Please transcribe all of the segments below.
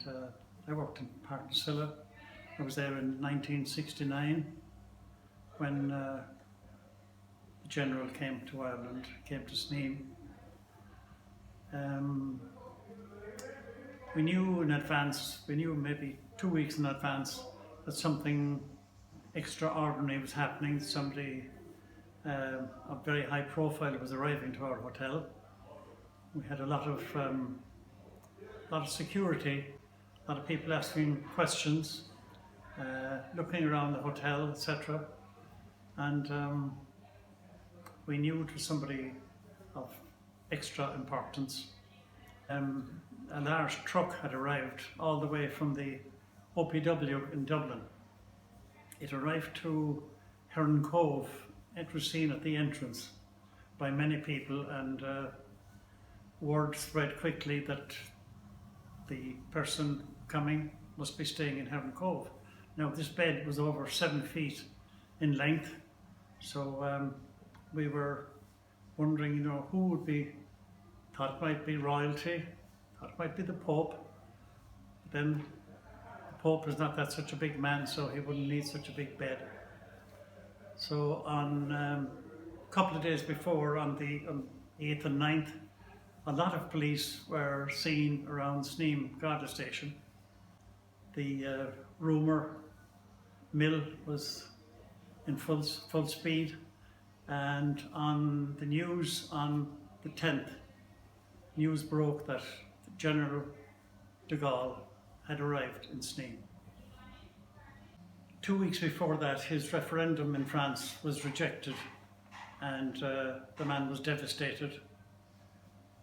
and I worked in Parkinsilla. I was there in 1969 when the General came to Ireland, came to Sneem. We knew in advance, we knew maybe 2 weeks in advance that something extraordinary was happening. Somebody of very high profile was arriving to our hotel. We had a lot of security, a lot of people asking questions, looking around the hotel, etc. And we knew it was somebody of extra importance. A large truck had arrived all the way from the OPW in Dublin. It arrived to Heron Cove. It was seen at the entrance by many people, and word spread quickly that the person coming must be staying in Heron Cove. Now, this bed was over 7 feet in length, so we were wondering, you know, who would be, thought it might be royalty, thought it might be the Pope. But then the Pope is not that such a big man, so he wouldn't need such a big bed. So on a couple of days before, on the 8th and 9th, a lot of police were seen around Sneem Garda Station. The rumour mill was in full speed, and on the news on the 10th, news broke that General De Gaulle had arrived in Sneem. 2 weeks before that, his referendum in France was rejected, and the man was devastated.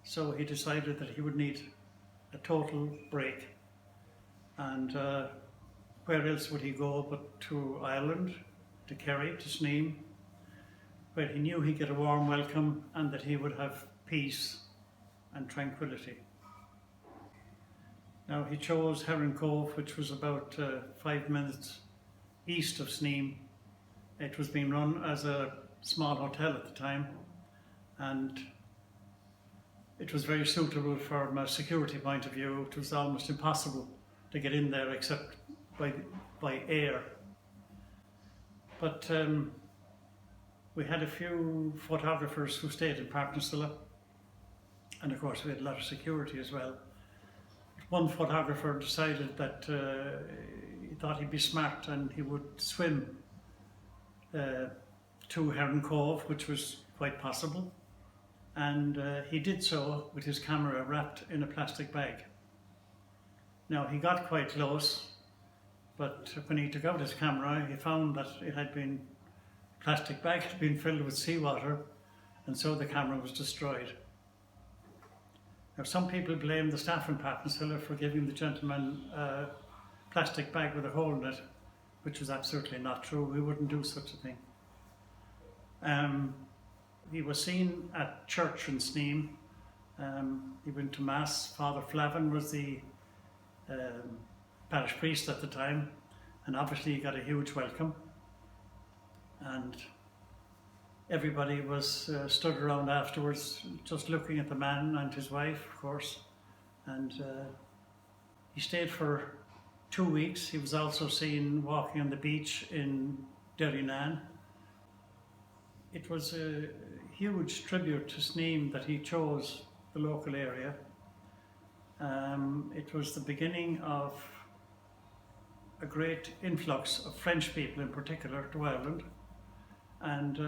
So he decided that he would need a total break, and where else would he go but to Ireland, to Kerry, to Sneem, where he knew he'd get a warm welcome and that he would have peace and tranquility. Now, he chose Heron Cove, which was about 5 minutes east of Sneem. It was being run as a small hotel at the time, and it was very suitable from a security point of view. It was almost impossible to get in there except by air. But we had a few photographers who stayed in Parkinsilla, and of course we had a lot of security as well. One photographer decided that he thought he'd be smart and he would swim to Heron Cove, which was quite possible, and he did so with his camera wrapped in a plastic bag. Now, he got quite close, but when he took out his camera, he found that the plastic bag had been filled with seawater, and so the camera was destroyed. Now, some people blame the staff in Parkinsilla for giving the gentleman a plastic bag with a hole in it, which was absolutely not true. We wouldn't do such a thing. He was seen at church in Sneem. He went to Mass. Father Flavin was the parish priest at the time, and obviously he got a huge welcome. And everybody was stood around afterwards, just looking at the man and his wife, of course. And he stayed for 2 weeks. He was also seen walking on the beach in Derrynane. It was a huge tribute to Sneem that he chose the local area. It was the beginning of a great influx of French people in particular to Ireland. And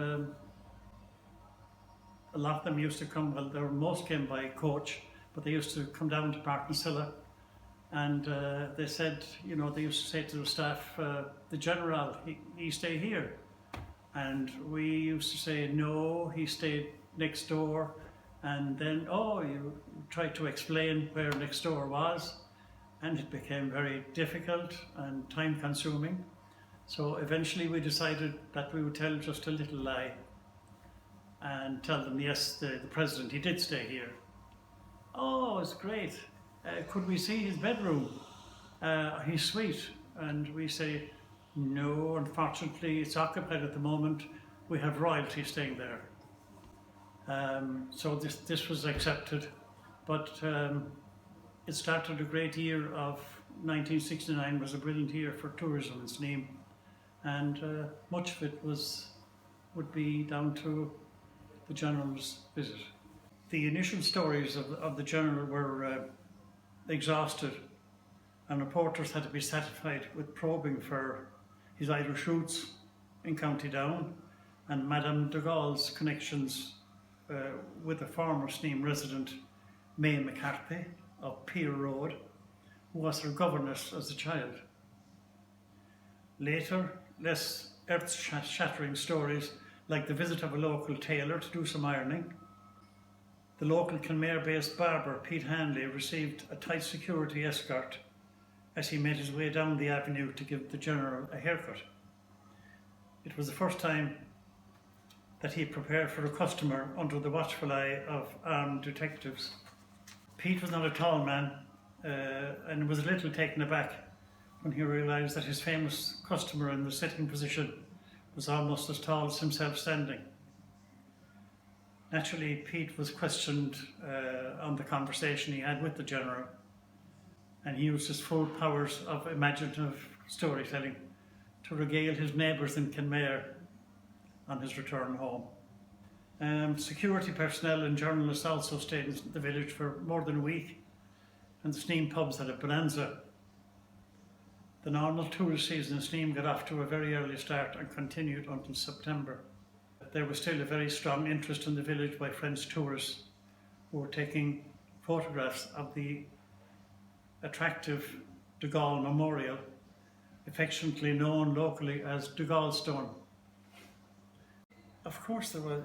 a lot of them used to come, well, most came by coach, but they used to come down to Parkinsilla, and they said, you know, they used to say to the staff, the General, he stay here. And we used to say, no, he stayed next door. And then, oh, you tried to explain where next door was, and it became very difficult and time consuming. So eventually we decided that we would tell just a little lie and tell them, yes, the president, he did stay here. Oh, it's great. Could we see his bedroom, his suite? And we say, no, unfortunately, it's occupied at the moment. We have royalty staying there. So this was accepted, but it started a great year of 1969 was a brilliant year for tourism in Sneem, and much of it would be down to the General's visit. The initial stories of the General were exhausted, and reporters had to be satisfied with probing for his Irish roots in County Down and Madame DeGaulle's connections with a former Sneem resident, May McCarthy of Pier Road, who was her governess as a child. Later, less earth-shattering stories like the visit of a local tailor to do some ironing. The local Kenmare-based barber, Pete Hanley, received a tight security escort as he made his way down the avenue to give the General a haircut. It was the first time that he prepared for a customer under the watchful eye of armed detectives. Pete was not a tall man and was a little taken aback when he realised that his famous customer in the sitting position was almost as tall as himself standing. Naturally, Pete was questioned on the conversation he had with the General, and he used his full powers of imaginative storytelling to regale his neighbours in Kenmare on his return home. Security personnel and journalists also stayed in the village for more than a week, and the Sneem pubs had a bonanza. The normal tourist season in Sneem got off to a very early start and continued until September. There was still a very strong interest in the village by French tourists who were taking photographs of the attractive De Gaulle Memorial, affectionately known locally as DeGaulle's Stone. Of course there was,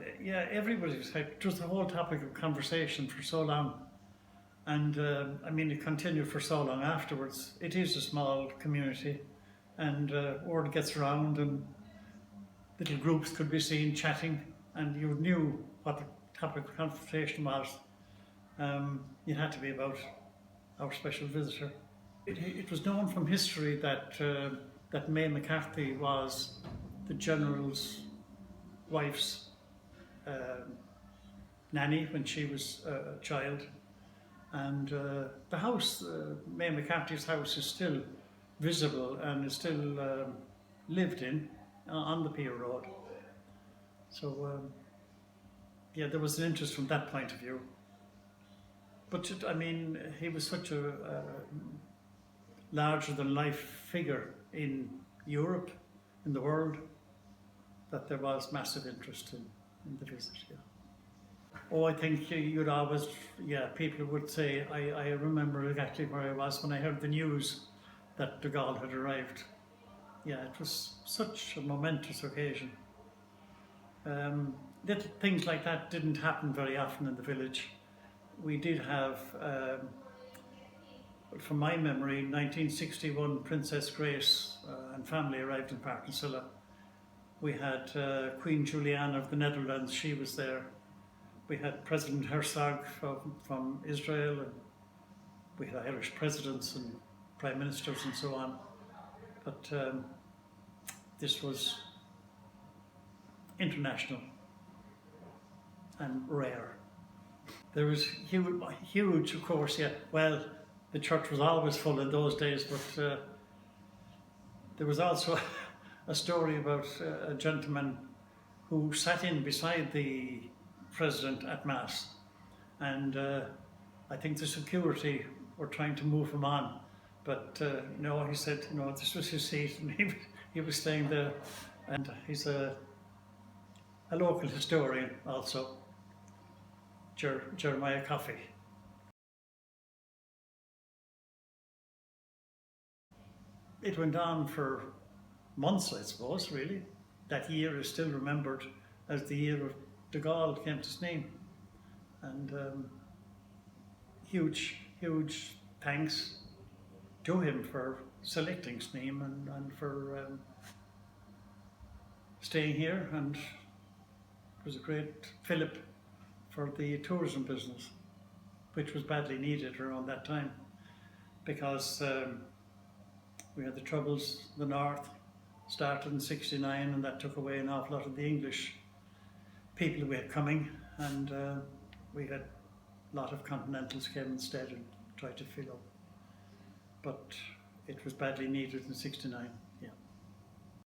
everybody was hyped. It was the whole topic of conversation for so long. And it continued for so long afterwards. It is a small community, and word gets around, and little groups could be seen chatting, and you knew what the topic of conversation was. It had to be about our special visitor. It was known from history that May McCarthy was the General's wife's nanny when she was a child. And the house, May McCarthy's house, is still visible and is still lived in on the Pier Road. So, there was an interest from that point of view. But he was such a larger-than-life figure in Europe, in the world, that there was massive interest in the visit. Yeah. Oh, I think you'd always, people would say, I remember exactly where I was when I heard the news that De Gaulle had arrived. Yeah, it was such a momentous occasion. Little things like that didn't happen very often in the village. We did have, from my memory, 1961, Princess Grace and family arrived in Parkinsilla. We had Queen Juliana of the Netherlands, she was there. We had President Herzog from Israel, and we had Irish presidents and prime ministers and so on. But this was international and rare. There was huge, of course, well, the church was always full in those days, but there was also a story about a gentleman who sat in beside the president at Mass, and I think the security were trying to move him on, but no, he said, this was his seat, and he was staying there. And he's a local historian also, Jeremiah Coffey. It went on for months, I suppose, really. That year is still remembered as the year of De Gaulle came to Sneem. And huge thanks to him for selecting Sneem and for staying here. And it was a great fillip for the tourism business, which was badly needed around that time, because we had the Troubles in the north, started in '69, and that took away an awful lot of the English people we had coming, and we had a lot of continentals came instead and tried to fill up. But it was badly needed in '69. Yeah.